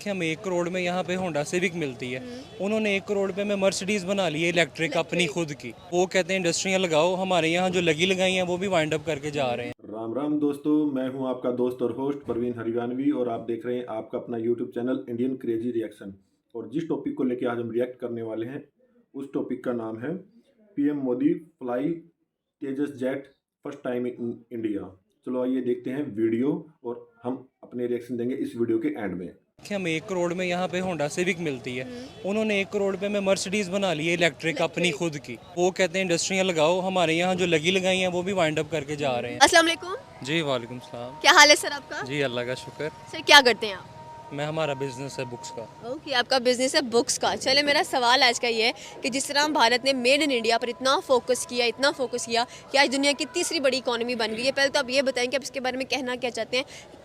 कि हमें 1 करोड़ में यहाँ पे होंडा सिविक मिलती है, उन्होंने 1 करोड़ पे में मर्सिडीज़ बना ली है इलेक्ट्रिक अपनी खुद की। वो कहते हैं इंडस्ट्रियाँ लगाओ, हमारे यहाँ जो लगी लगाई हैं वो भी वाइंड अप करके जा रहे हैं। राम राम दोस्तों, मैं हूं आपका दोस्त और होस्ट परवीन हरिवानवी और आप देख रहे हैं आपका अपना YouTube channel Indian crazy reaction. और जिस टॉपिक को लेकर आज हम रिएक्ट करने वाले हैं उस टॉपिक का नाम है PM Modi fly Tejas jet first time in India. चलो आइए देखते हैं वीडियो और हम अपने रिएक्शन देंगे इस वीडियो के एंड में। कि हमें 1 करोड़ में यहाँ पे होंडा सिविक मिलती है, उन्होंने 1 करोड़ पे में मर्सिडीज़ बना ली है इलेक्ट्रिक अपनी खुद की। वो कहते हैं इंडस्ट्रियाँ लगाओ, हमारे यहाँ जो लगी लगाई हैं वो भी वाइंड अप करके जा रहे हैं। अस्सलाम वालेकुम। जी वालेकुम सलाम। क्या हाल है सर आपका? जी अल्लाह का शुक्र। सर क्या करते हैं आप? हमारा बिजनेस है बुक्स का। ओके, आपका बिजनेस है बुक्स का। चले, मेरा सवाल आज का ये है कि जिस तरह हम भारत ने मेड इन इंडिया पर इतना फोकस किया कि आज दुनिया की तीसरी बड़ी इकोनॉमी बन गई है। पहले तो आप ये बताएं कि आप इसके बारे में कहना क्या चाहते हैं,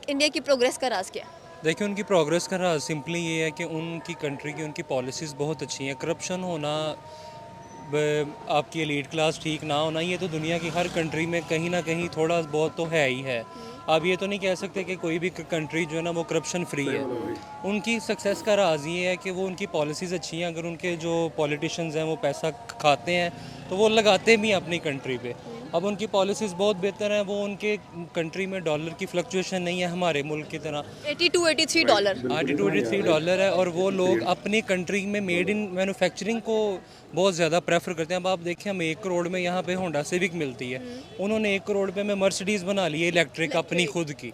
इंडिया की प्रोग्रेस का राज क्या है? देखिए उनकी प्रोग्रेस का राज सिंपली ये है कि उनकी कंट्री की उनकी पॉलिसीज़ बहुत अच्छी हैं। करप्शन होना, आपकी एलीट क्लास ठीक ना होना, ये तो दुनिया की हर कंट्री में कहीं ना कहीं थोड़ा बहुत तो है ही है। आप ये तो नहीं कह सकते कि कोई भी कंट्री जो है ना वो करप्शन फ्री है। उनकी सक्सेस का राज ये है कि वो उनकी पॉलिसीज़ अच्छी हैं। अगर उनके जो पॉलिटिशियंस हैं वो पैसा खाते हैं तो वो लगाते भी हैं अपनी कंट्री पे। अब उनकी पॉलिसीज़ बहुत बेहतर हैं। वो उनके कंट्री में डॉलर की फ्लक्चुएशन नहीं है हमारे मुल्क की तरह। $82-83। $82-83 है और वो लोग अपनी कंट्री में मेड इन मैन्युफैक्चरिंग को बहुत ज़्यादा प्रेफर करते हैं। अब आप देखिए हमें 1 करोड़ में यहाँ पे होंडा सिविक मिलती है, उन्होंने 1 करोड़ पे में मर्सिडीज़ बना ली है इलेक्ट्रिक अपनी खुद की।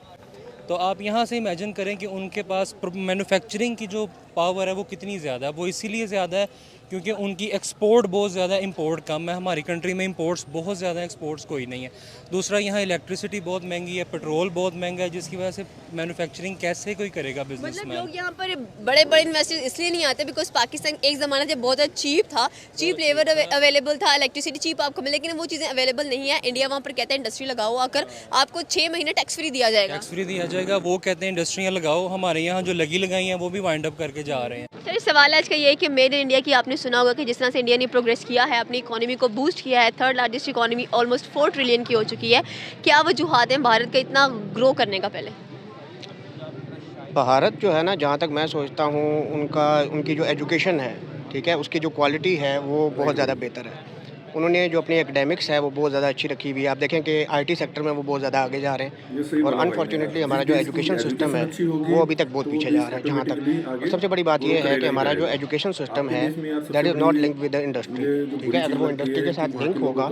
तो आप यहाँ से इमेजिन करें कि उनके पास मैन्युफैक्चरिंग की जो पावर है वो कितनी ज़्यादा है। वो इसीलिए ज़्यादा है क्योंकि उनकी एक्सपोर्ट बहुत ज़्यादा, इंपोर्ट कम है। हमारी कंट्री में इंपोर्ट्स बहुत ज़्यादा, एक्सपोर्ट्स कोई नहीं है। दूसरा, यहाँ इलेक्ट्रिसिटी बहुत महंगी है, पेट्रोल बहुत महंगा है, जिसकी वजह से मैन्युफैक्चरिंग कैसे कोई करेगा मतलब बिजनेसमैन। लोग यहाँ पर बड़े बड़े इन्वेस्टर्स इसलिए नहीं आते बिकॉज पाकिस्तान एक ज़माना जब बहुत ज़्यादा चीप था, चीप लेबर अवेलेबल था, इलेक्ट्रिसिटी चीप आपको मिले, लेकिन वो चीज़ें अवेलेबल नहीं है। इंडिया वहाँ पर कहता है इंडस्ट्री लगाओ, आकर आपको 6 महीने टैक्स फ्री दिया जाएगा। टैक्स फ्री दिया जाएगा। वो कहते हैं इंडस्ट्रियाँ लगाओ, हमारे यहाँ जो लगी लगाई हैं वो भी वाइंड अप करके जा रहे हैं। सर सवाल आज का ये है कि मेड इन इंडिया की आपने सुना होगा कि जिस तरह से इंडिया ने प्रोग्रेस किया है, अपनी इकोनॉमी को बूस्ट किया है, third largest economy almost 4 trillion की हो चुकी है। क्या वजूहात हैं भारत का इतना ग्रो करने का? पहले भारत जो है ना, जहाँ तक मैं सोचता हूँ, उनकी जो एजुकेशन है, ठीक है, उसकी जो क्वालिटी है वो बहुत ज़्यादा बेहतर है। उन्होंने जो अपनी एकेडमिक्स है वो बहुत ज़्यादा अच्छी रखी हुई है। आप देखें कि आईटी सेक्टर में वो बहुत ज़्यादा आगे जा रहे हैं और अनफॉर्चुनेटली हमारा जो एजुकेशन सिस्टम है वो अभी तक बहुत पीछे जा रहा है। जहाँ तक और सबसे बड़ी बात ये है कि हमारा जो एजुकेशन सिस्टम है that is not link with the industry, ठीक है। अगर वो इंडस्ट्री के साथ लिंक होगा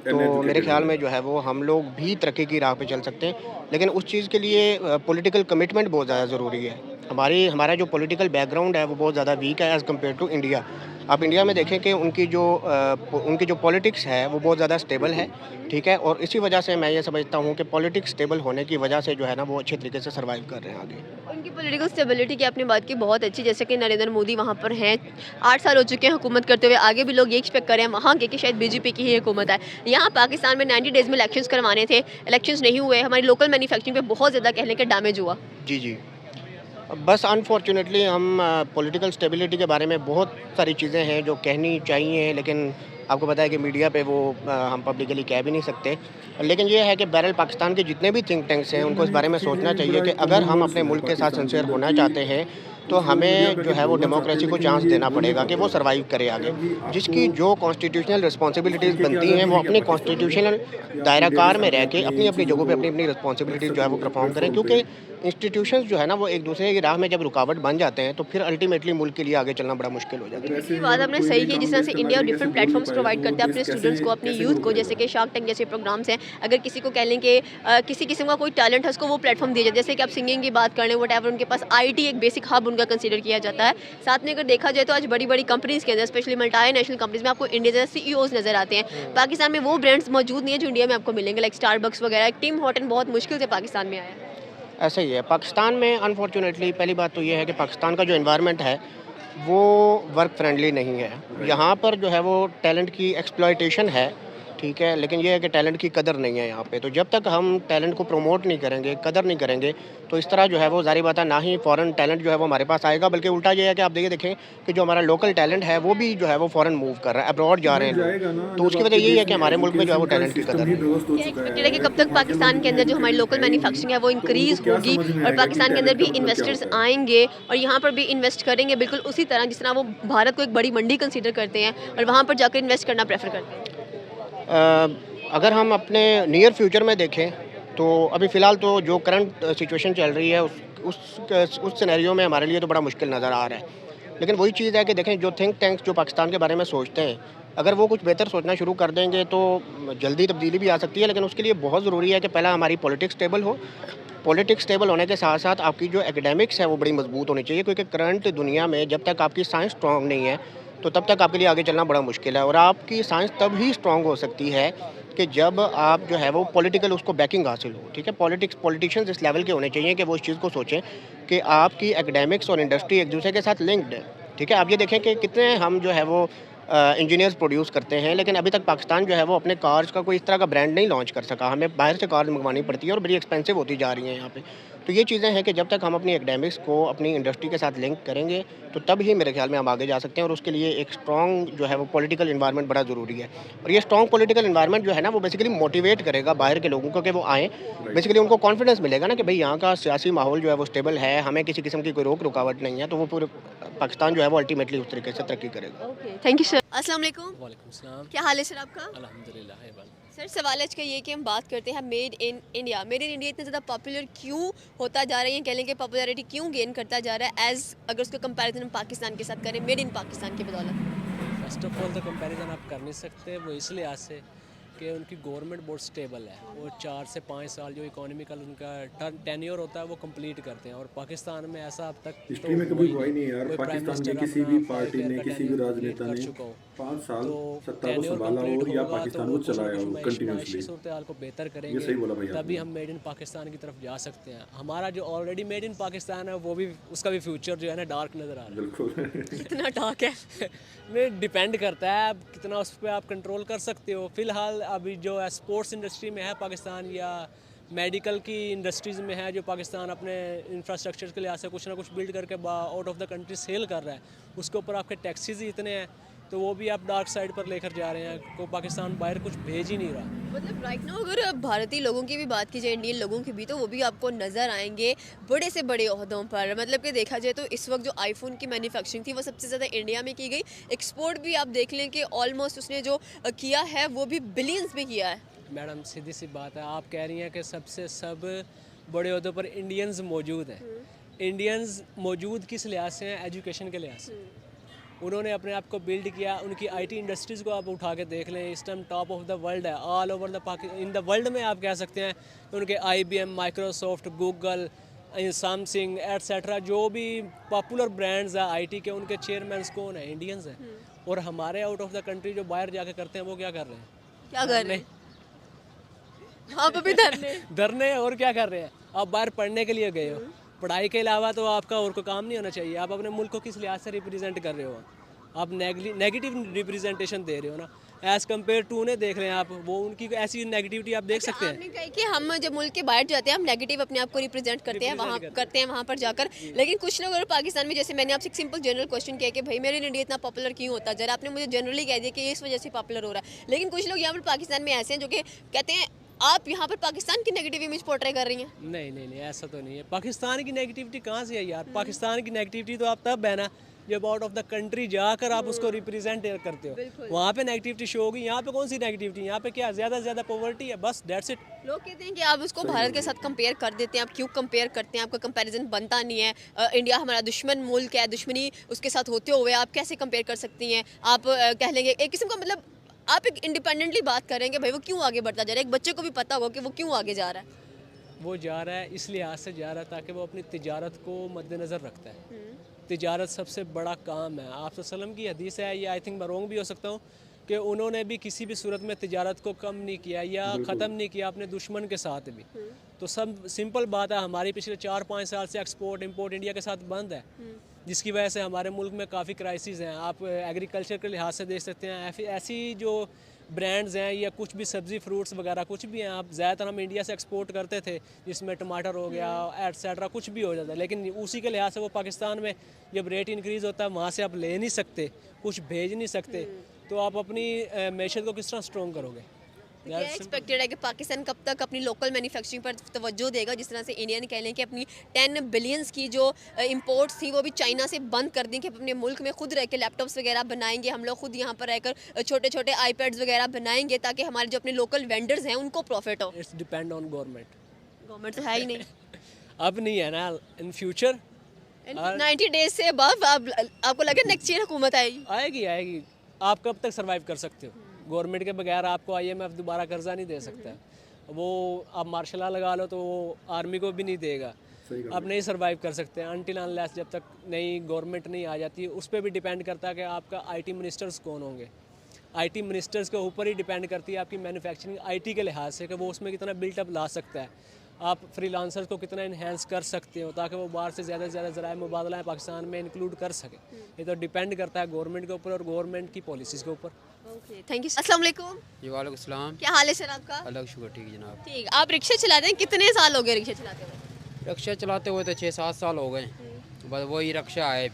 तो मेरे ख्याल में जो है वो हम लोग भी तरक्की की राह पे चल सकते हैं, लेकिन उस चीज़ के लिए पॉलिटिकल कमिटमेंट बहुत ज़्यादा ज़रूरी है। हमारा जो पॉलिटिकल बैकग्राउंड है वो बहुत ज़्यादा वीक है एज़ कम्पेयर टू इंडिया। आप इंडिया में देखें कि उनकी जो पॉलिटिक्स है वो बहुत ज़्यादा स्टेबल है, ठीक है, और इसी वजह से मैं ये समझता हूँ कि पॉलिटिक्स स्टेबल होने की वजह से जो है ना वो अच्छे तरीके से सर्वाइव कर रहे हैं आगे। उनकी पॉलिटिकल स्टेबिलिटी की आपने बात की, बहुत अच्छी। जैसे कि नरेंद्र मोदी वहाँ पर हैं, 8 साल हो चुके हैं हुकूमत करते हुए, आगे भी लोग ये एक्सपेक्ट कर रहे हैं वहाँ के कि शायद बीजेपी की ही हुकूमत है। यहाँ पाकिस्तान में 90 डेज़ में इलेक्शंस करवाने थे, इलेक्शंस नहीं हुए, हमारी लोकल मैन्युफैक्चरिंग पे बहुत ज़्यादा कहने के डैमेज हुआ। जी। बस अनफॉर्चुनेटली हम पॉलिटिकल स्टेबिलिटी के बारे में बहुत सारी चीज़ें हैं जो कहनी चाहिए, लेकिन आपको पता है कि मीडिया पे वो हम पब्लिकली कह भी नहीं सकते। लेकिन ये है कि बहरहाल पाकिस्तान के जितने भी थिंक टैंक्स हैं उनको इस बारे में सोचना चाहिए कि अगर हम अपने मुल्क के साथ सिंसियर होना चाहते हैं तो हमें जो है वो डेमोक्रेसी को चांस देना पड़ेगा कि वो सर्वाइव करे आगे। जिसकी जो कॉन्स्टिट्यूशनल रिस्पॉन्सिबिलिटीज़ बनती हैं वो अपने कॉन्स्टिट्यूशनल दायराकार में रह के अपनी अपनी जगहों पे अपनी अपनी रिस्पॉन्सिबिलिटीज़ जो है वो परफॉर्म करें, क्योंकि इंस्टीट्यूशंस जो है ना वो एक दूसरे की राह में जब रुकावट बन जाते हैं तो फिर अल्टीमेटली मुल्क के लिए आगे चलना बड़ा मुश्किल हो जाता है। ये बात आपने सही की, जिस तरह से इंडिया डिफरेंट प्लेटफॉर्म्स प्रोवाइड करते हैं अपने स्टूडेंट्स को, अपनी यूथ को, जैसे कि शार्क टैंक जैसे प्रोग्राम्स हैं। अगर किसी को कह लें कि किसी किस्म का कोई टैलेंट है उसको वो प्लेटफॉर्म दिया जाए, जैसे कि आप सिंगिंग की बात कर लें, वट उनके पास आईटी एक बेसिक हब उनका कंसीडर किया जाता है। साथ में अगर देखा जाए तो आज बड़ी बड़ी कंपनीज़ के अंदर, स्पेशली मल्टीनेशनल कंपनीज में आपको इंडिया जैसे सीईओज नजर आते हैं। पाकिस्तान में वो ब्रांड्स मौजूद नहीं है जो इंडिया में आपको मिलेंगे, लाइक स्टारबक्स वगैरह। टिम हॉर्टन बहुत मुश्किल से पाकिस्तान में आया है। ऐसा ही है पाकिस्तान में। अनफॉर्चुनेटली पहली बात तो ये है कि पाकिस्तान का जो एनवायरनमेंट है वो वर्क फ्रेंडली नहीं है। यहाँ पर जो है वो टैलेंट की एक्सप्लॉयटेशन है ठीक है, लेकिन ये है कि टैलेंट की कदर नहीं है यहाँ पे। तो जब तक हम टैलेंट को प्रमोट नहीं करेंगे, कदर नहीं करेंगे, तो इस तरह जो है वो ज़ाहिर बात है ना ही फ़ॉरेन टैलेंट जो है वो हमारे पास आएगा, बल्कि उल्टा ये है कि आप देखें कि जो हमारा लोकल टैलेंट है वो भी जो है वो फ़ॉरेन मूव कर रहा है, अब्रॉड जा रहे हैं लोग। तो उसकी वजह यही है कि हमारे मुल्क में जो है वो टैलेंट की कदर नहीं है। क्या एक्सपेक्टेड है कि कब तक पाकिस्तान के अंदर जो हमारी लोकल मैन्युफैक्चरिंग है वो इंक्रीज़ होगी और पाकिस्तान के अंदर भी इन्वेस्टर्स आएंगे और यहाँ पर भी इन्वेस्ट करेंगे, बिल्कुल उसी तरह जिस तरह वो भारत को एक बड़ी मंडी कंसीडर करते हैं और वहाँ पर जाकर इन्वेस्ट करना प्रेफर करते हैं? अगर हम अपने नियर फ्यूचर में देखें तो अभी फ़िलहाल तो जो करंट सिचुएशन चल रही है उस सिनेरियो में हमारे लिए तो बड़ा मुश्किल नज़र आ रहा है। लेकिन वही चीज़ है कि देखें, जो थिंक टैंक्स जो पाकिस्तान के बारे में सोचते हैं, अगर वो कुछ बेहतर सोचना शुरू कर देंगे तो जल्दी तब्दीली भी आ सकती है। लेकिन उसके लिए बहुत ज़रूरी है कि पहला हमारी पॉलिटिक्स स्टेबल हो। पॉलिटिक्स स्टेबल होने के साथ साथ आपकी जो एकेडमिक्स है वो बड़ी मजबूत होनी चाहिए, क्योंकि करंट दुनिया में जब तक आपकी साइंस स्ट्रॉन्ग नहीं है तो तब तक आपके लिए आगे चलना बड़ा मुश्किल है। और आपकी साइंस तब ही स्ट्रॉन्ग हो सकती है कि जब आप जो है वो पॉलिटिकल उसको बैकिंग हासिल हो। ठीक है, पॉलिटिशियंस इस लेवल के होने चाहिए कि वो इस चीज़ को सोचें कि आपकी एकेडमिक्स और इंडस्ट्री एक दूसरे के साथ लिंक्ड है। ठीक है, आप ये देखें कि कितने हम जो है वो इंजीनियर्स प्रोड्यूस करते हैं, लेकिन अभी तक पाकिस्तान जो है वो अपने कार्स का कोई इस तरह का ब्रांड नहीं लॉन्च कर सका। हमें बाहर से कार मंगवानी पड़ती है और बड़ी एक्सपेंसिव होती जा रही हैं यहाँ पे। तो ये चीज़ें हैं कि जब तक हम अपनी एकेडमिक्स को अपनी इंडस्ट्री के साथ लिंक करेंगे तो तब ही मेरे ख्याल में हम आगे जा सकते हैं। और उसके लिए एक स्ट्रॉन्ग जो है वो पॉलिटिकल इन्वायरमेंट बड़ा ज़रूरी है। और ये स्ट्रॉन्ग पॉलिटिकल इन्वायरमेंट जो है ना वो बेसिकली मोटिवेट करेगा बाहर के लोगों को कि वो आएँ। बेसिकली उनको कॉन्फिडेंस मिलेगा ना कि भाई यहाँ का सियासी माहौल जो है वो स्टेबल है, हमें किसी किस्म की कोई रोक रुकावट नहीं है, तो वो पूरे पाकिस्तान जो है वो अल्टीमेटली उस तरीके से तरक्की करेगा। Okay, thank you sir. अस्सलाम वालेकुम। वालेकुम सलाम। क्या हाल है सर आपका? अल्हम्दुलिल्लाह है बात। सर सवाल आज का ये कि हम बात करते हैं made in India. Made in India इतना ज़्यादा पॉपुलर क्यों होता जा रहा है, कह लें कि पॉपुलैरिटी क्यों गेन करता जा रहा है एज अगर उसका कंपैरिजन हम पाकिस्तान के साथ करें, मेड इन पाकिस्तान की बदौलत? फर्स्ट ऑफ ऑल तो कंपैरिजन आप कर नहीं सकते, वो इसलिए आज से कि उनकी गवर्नमेंट बहुत स्टेबल है। वो 4 से 5 साल जो इकोनॉमिकल उनका टेन्योर होता है वो कंप्लीट करते हैं। और पाकिस्तान में ऐसा अब तक हिस्ट्री में कभी हुआ ही नहीं यार। पाकिस्तान में किसी भी पार्टी ने, किसी भी राजनेता ने 5 साल सत्ता को संभाला हो या पाकिस्तान को चलाया हो कंटिन्यूसली। सूरत हाल को बेहतर ये करेंगे सही बोला भाई तभी हम मेड इन पाकिस्तान की तरफ जा सकते हैं। हमारा जो ऑलरेडी मेड इन पाकिस्तान है वो भी, उसका भी फ्यूचर जो है ना डार्क नज़र आ रहा है। बिल्कुल इतना डार्क है। में डिपेंड करता है आप कितना उस पर आप कंट्रोल कर सकते हो। फ़िलहाल अभी जो है स्पोर्ट्स इंडस्ट्री में है पाकिस्तान, या मेडिकल की इंडस्ट्रीज़ में है जो पाकिस्तान अपने इंफ्रास्ट्रक्चर के लिहाज से कुछ ना कुछ बिल्ड करके out of the country sell कर रहा है, उसके ऊपर आपके टैक्सेस ही इतने हैं, तो वो भी आप डार्क साइड पर लेकर जा रहे हैं। को पाकिस्तान बाहर कुछ भेज ही नहीं रहा। मतलब राइट नाउ अगर भारतीय लोगों की भी बात की जाए, इंडियन लोगों की भी, तो वो भी आपको नज़र आएंगे बड़े से बड़े ओहदों पर। मतलब कि देखा जाए तो इस वक्त जो आईफोन की मैन्युफैक्चरिंग थी वो सबसे ज़्यादा इंडिया में की गई। एक्सपोर्ट भी आप देख लें कि ऑलमोस्ट उसने जो किया है वो भी बिलियंस में किया है। मैडम सीधी सी बात है, आप कह रही हैं कि सब बड़े ओहदों पर इंडियंस मौजूद हैं। इंडियंस मौजूद किस लिहाज से हैं? एजुकेशन के लिहाज से उन्होंने अपने आप को बिल्ड किया। उनकी आईटी इंडस्ट्रीज़ को आप उठा के देख लें, इस time top of the world है। All over the in the world में आप कह सकते हैं उनके IBM, Microsoft, Google, Samsung etcetera जो भी पॉपुलर ब्रांड्स हैं आईटी के, उनके चेयरमैन कौन है? इंडियंस हैं। और हमारे आउट ऑफ द कंट्री जो बाहर जाके करते हैं वो क्या कर रहे हैं? क्या कर रहे हैं? हाँ भी धरने और क्या कर रहे हैं? आप बाहर पढ़ने के लिए गए हो, पढ़ाई के अलावा तो आपका और कोई काम नहीं होना चाहिए। आप अपने मुल्क को किस लिहाज से रिप्रेजेंट कर रहे हो? आप नेगेटिव रिप्रेजेंटेशन दे रहे हो ना, एज़ कम्पेयर टू उन्हें देख रहे हैं आप, वो उनकी ऐसी नेगेटिविटी आप देख सकते हैं। आपने कहा कि हम जब मुल्क के बाहर जाते हैं हम नेगेटिव अपने आप को रिप्रेजेंट करते हैं वहाँ पर जाकर, लेकिन कुछ लोग अगर पाकिस्तान में, जैसे मैंने आपसे एक सिंपल जनरल क्वेश्चन किया कि भाई मेरे इंडिया इतना पॉपुलर क्यों होता है, जरा आपने मुझे जनरली कह दिया कि ये इस वजह से पॉपुलर हो रहा है। लेकिन कुछ लोग यहाँ पर पाकिस्तान में ऐसे हैं जो कि कहते हैं आप यहाँ पर पाकिस्तान की नेगेटिव इमेज पोर्ट्रे कर रही हैं। नहीं ऐसा तो नहीं है। पाकिस्तान की नेगेटिविटी कहाँ से है यार? पाकिस्तान की नेगेटिविटी तो आप तब है ना जब आउट ऑफ द कंट्री जाकर आप उसको रिप्रेजेंट करते हो, वहाँ पे नेगेटिविटी शो होगी। यहाँ पे कौन सी नेगेटिविटी? यहाँ पे क्या ज़्यादा से ज़्यादा पॉवर्टी है, बस दैट्स इट। लोग कहते हैं कि आप उसको भारत के साथ कंपेयर कर देते हैं। आप क्यों कंपेयर करते हैं? आपका कंपैरिजन बनता नहीं है। इंडिया हमारा दुश्मन मुल्क है, दुश्मनी उसके साथ होते हुए आप कैसे कंपेयर कर सकती हैं? आप कह लेंगे एक किस्म का, मतलब आप एक इंडिपेंडेंटली बात करेंगे भाई वो क्यों आगे बढ़ता जा रहा है। एक बच्चे को भी पता होगा कि वो क्यों आगे जा रहा है। वो जा रहा है इस लिहाज से जा रहा है ताकि वो अपनी तिजारत को मद्देनज़र रखता है। तिजारत सबसे बड़ा काम है। आप वसल्लम की हदीस है, ये आई थिंक मैं रोंग भी हो सकता हूँ, कि उन्होंने भी किसी भी सूरत में तिजारत को कम नहीं किया या ख़त्म नहीं किया अपने दुश्मन के साथ भी। तो सब सिंपल बात है, हमारी पिछले 4-5 साल से एक्सपोर्ट इंपोर्ट इंडिया के साथ बंद है, जिसकी वजह से हमारे मुल्क में काफ़ी क्राइसिस हैं। आप एग्रीकल्चर के लिहाज से देख सकते हैं। ऐसी जो ब्रांड्स हैं या कुछ भी सब्ज़ी फ्रूट्स वगैरह कुछ भी हैं, आप ज़्यादातर हम इंडिया से एक्सपोर्ट करते थे, जिसमें टमाटर हो गया एटसेट्रा कुछ भी हो जाता है, लेकिन उसी के लिहाज से वो पाकिस्तान में जब रेट इंक्रीज़ होता है वहाँ से आप ले नहीं सकते, कुछ भेज नहीं सकते, तो आप अपनी मैशत को किस तरह स्ट्रॉन्ग करोगे? तो क्या एक्सपेक्टेड है कि पाकिस्तान कब तक अपनी लोकल मैन्युफैक्चरिंग पर तवज्जो देगा, जिस तरह से इंडिया ने कह लें कि अपनी 10 बिलियंस की जो इंपोर्ट्स थी वो भी चाइना से बंद कर दी, कि अपने मुल्क में खुद रह के लैपटॉप्स वगैरह बनाएंगे, हम लोग खुद यहाँ पर रहकर छोटे छोटे आईपैड्स वगैरह बनाएंगे, ताकि हमारे जो अपने लोकल वेंडर्स हैं उनको प्रॉफिट हो। It's depend on government. Government तो है ही नहीं। अब नहीं है ना, इन फ्यूचर 90 डेज से अबव आपको लगे नेक्स्ट ईयर हुकूमत आएगी? आएगी आएगी। आप कब तक सरवाइव कर सकते हो? गवर्नमेंट के बगैर आपको IMF दोबारा कर्जा नहीं दे सकता, वो आप मार्शल लॉ लगा लो तो वो आर्मी को भी नहीं देगा, आप नहीं सरवाइव कर सकते अनटिल अनलेस जब तक नई गवर्नमेंट नहीं आ जाती। उस पर भी डिपेंड करता है कि आपका IT मिनिस्टर्स कौन होंगे, IT मिनिस्टर्स के ऊपर ही डिपेंड करती है आपकी मैन्युफैक्चरिंग IT के लिहाज से, कि वो उसमें कितना बिल्टअप ला सकता है, आप फ्रीलांसर्स को कितना इन्हेंस कर सकते हो ताकि वो बाहर से ज़्यादा ज़राए मुबादला पाकिस्तान में इंक्लूड कर सके। ये तो डिपेंड करता है गवर्नमेंट के ऊपर और गवर्नमेंट की पॉलिसीज़ के ऊपर। Okay, thank you. अस्सलाम वालेकुम। जी वालेकुम सलाम। क्या हाल है सर आपका? अलग शुक्र, ठीक है जनाब। ठीक, आप रिक्शा चलाते हैं, कितने साल हो गए रिक्शा चलाते हुए? रिक्शा चलाते हुए तो 6-7 साल हो गए, बस वही रिक्शा है,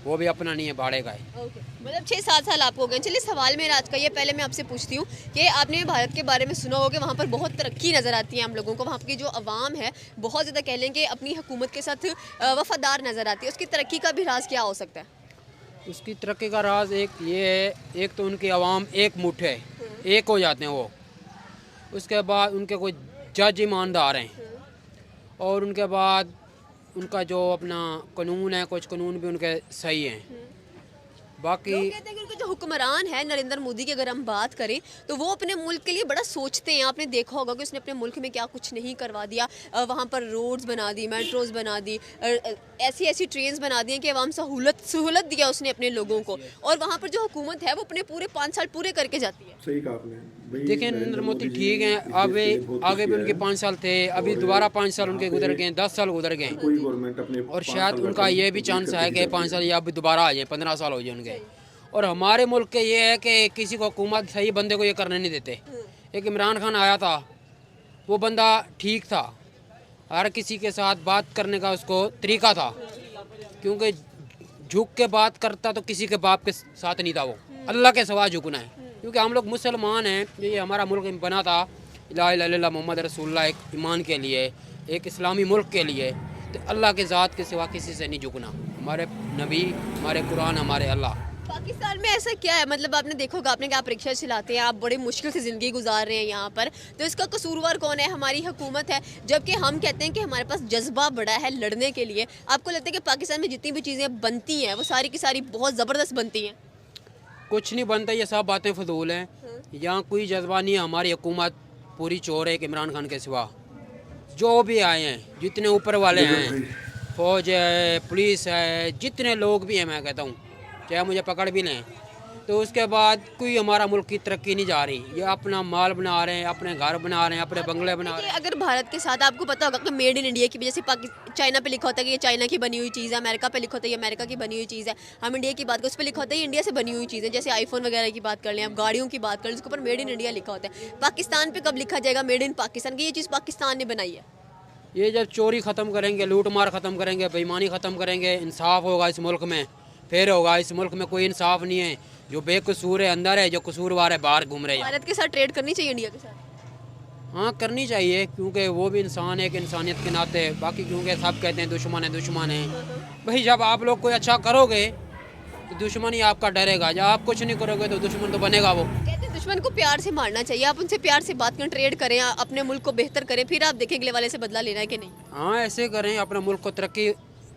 वो भी अपना नहीं है, भाड़े का है। ओके, मतलब 6-7 साल आपको हो गए। चलिए, सवाल मेरा आज का ये, पहले मैं आपसे पूछती हूँ कि आपने भारत के बारे में सुना होगा, वहाँ पर बहुत तरक्की नज़र आती है हम लोगों को, वहाँ की जो आवाम है बहुत ज़्यादा कह लें कि अपनी हुकूमत के साथ वफादार नज़र आती है, उसकी तरक्की का भी राज क्या हो सकता है? उसकी तरक्की का राज एक ये है, एक तो उनकी आवाम एक मुठ है, एक हो जाते हैं वो, उसके बाद उनके कोई जज ईमानदार हैं, और उनके बाद उनका जो अपना कानून है, कुछ कानून भी उनके सही हैं। बाकी लोग कहते हैं कि उनके जो हुक्मरान है नरेंद्र मोदी की अगर हम बात करें तो वो अपने मुल्क के लिए बड़ा सोचते हैं। आपने देखा होगा कि उसने अपने मुल्क में क्या कुछ नहीं करवा दिया, वहाँ पर रोड्स बना दी, मेट्रोज बना दी, ऐसी ऐसी ट्रेन्स बना दी हैं कि अवाम सहूलत दिया उसने अपने लोगों को, और वहाँ पर जो हुकूमत है वो अपने पूरे 5 साल पूरे करके जाती है। सही कहा आपने। देखिए नरेंद्र मोदी ठीक हैं, आगे भी उनके 5 साल थे, अभी दोबारा 5 साल उनके गुजर गए, 10 साल गुजर गए, कोई गवर्नमेंट अपने और शायद उनका ये भी चांस है कि 5 साल या अभी दोबारा आ जाए, 15 साल हो जाए उनके। और हमारे मुल्क के ये है कि किसी को हुकूमत सही बंदे को ये करने नहीं देते। एक इमरान खान आया था, वो बंदा ठीक था, हर किसी के साथ बात करने का उसको तरीका था, क्योंकि झुक के बात करता तो किसी के बाप के साथ नहीं था, वो अल्लाह के सिवा झुकना है, क्योंकि हम लोग मुसलमान हैं। ये हमारा मुल्क बना था ला इलाहा इल्लल्लाह मोहम्मद रसूलुल्लाह, एक ईमान के लिए, एक इस्लामी मुल्क के लिए, तो अल्लाह के ज़ात के सिवा किसी से नहीं झुकना। हमारे नबी, हमारे कुरान, हमारे अल्लाह। पाकिस्तान में ऐसा क्या है, मतलब आपने देखा होगा, आपने क्या, आप रिक्शा चलाते हैं, आप बड़ी मुश्किल से ज़िंदगी गुजार रहे हैं यहाँ पर, तो इसका कसूरवार कौन है? हमारी हुकूमत है, जबकि हम कहते हैं कि हमारे पास जज्बा बड़ा है लड़ने के लिए। आपको लगता है कि पाकिस्तान में जितनी भी चीज़ें बनती हैं वो सारी की सारी बहुत ज़बरदस्त बनती हैं? कुछ नहीं बनता, ये सब बातें फजूल हैं, यहाँ कोई जज्बा नहीं है। हमारी हुकूमत पूरी चोर है, इमरान खान के सिवा जो भी आए हैं, जितने ऊपर वाले हैं, फौज है, पुलिस है, जितने लोग भी हैं, मैं कहता हूँ चाहे मुझे पकड़ भी लें, तो उसके बाद कोई हमारा मुल्क की तरक्की नहीं जा रही। ये अपना माल बना रहे हैं, अपने घर बना रहे हैं, अपने बंगले बना रहे हैं। अगर भारत के साथ आपको पता होगा कि मेड इन इंडिया की वजह से चाइना पे लिखा होता है कि ये चाइना की बनी हुई चीज़ है, अमेरिका पे लिखा होता है ये अमेरिका की बनी हुई चीज़ है, हम इंडिया की बात करें उस पर लिखा होता है ये इंडिया से बनी हुई चीज़ है। जैसे आईफोन वगैरह की बात कर लें, आप गाड़ियों की बात कर लें, उसके ऊपर मेड इन इंडिया लिखा होता है। पाकिस्तान पे कब लिखा जाएगा मेड इन पाकिस्तान की? ये चीज़ पाकिस्तान ने बनाई है। ये जब चोरी ख़त्म करेंगे, लूट मार ख़त्म करेंगे, बेईमानी ख़त्म करेंगे, इंसाफ होगा इस मुल्क में, फिर होगा। इस मुल्क में कोई इंसाफ नहीं है, जो बेकसूर है अंदर है, जो कसूरवार है बाहर घूम रहे हैं। भारत के साथ ट्रेड करनी चाहिए इंडिया के साथ? हाँ करनी चाहिए, क्योंकि वो भी इंसान है, एक इंसानियत के नाते। बाकी क्योंकि सब कहते हैं दुश्मन है भाई, जब आप लोग कोई अच्छा करोगे तो दुश्मन ही आपका डरेगा, जब आप कुछ नहीं करोगे तो दुश्मन तो बनेगा। वो कहते हैं दुश्मन को प्यार से मारना चाहिए, आप उनसे प्यार से बात करें, ट्रेड करें, अपने मुल्क को बेहतर करें, फिर आप देखें अगले वाले से बदला लेना है कि नहीं। हाँ ऐसे करें, अपने मुल्क को तरक्की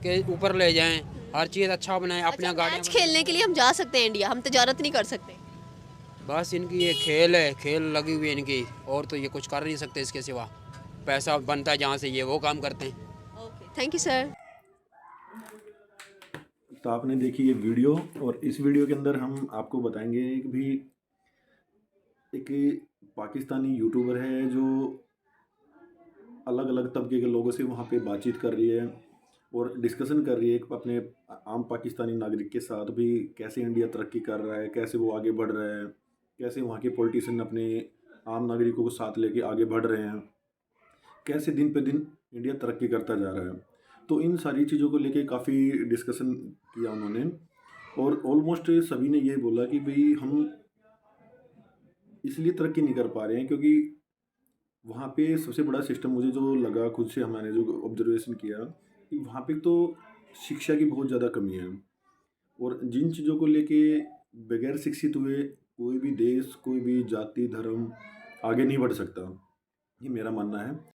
के ऊपर ले जाएं, हर चीज़ अच्छा बनाएं, अपने गाड़ियाँ मैच खेलने के लिए हम जा सकते हैं इंडिया, हम तजारत नहीं कर सकते? बस इनकी ये खेल है, खेल लगी हुई है इनकी, और तो ये कुछ कर नहीं सकते इसके सिवा। पैसा बनता है जहाँ से, ये वो काम करते हैं। Okay, thank you sir. तो आपने देखी ये वीडियो, और इस वीडियो के अंदर हम आपको बताएंगे कि भी एक पाकिस्तानी यूट्यूबर है जो अलग अलग तबके के लोगों से वहाँ पे बातचीत कर रही है और डिस्कशन कर रही है अपने आम पाकिस्तानी नागरिक के साथ भी, कैसे इंडिया तरक्की कर रहा है, कैसे वो आगे बढ़ रहा है, कैसे वहाँ के पॉलिटिशियन अपने आम नागरिकों को साथ लेके आगे बढ़ रहे हैं, कैसे दिन पे दिन इंडिया तरक्की करता जा रहा है। तो इन सारी चीज़ों को लेके काफ़ी डिस्कशन किया उन्होंने, और ऑलमोस्ट सभी ने ये बोला कि भाई हम इसलिए तरक्की नहीं कर पा रहे हैं क्योंकि वहाँ पे सबसे बड़ा सिस्टम मुझे जो लगा, खुद से हमने जो ऑब्जर्वेशन किया, कि वहाँ पे तो शिक्षा की बहुत ज़्यादा कमी है, और जिन चीज़ों को लेके बगैर शिक्षित हुए कोई भी देश, कोई भी जाति, धर्म आगे नहीं बढ़ सकता। ये मेरा मानना है।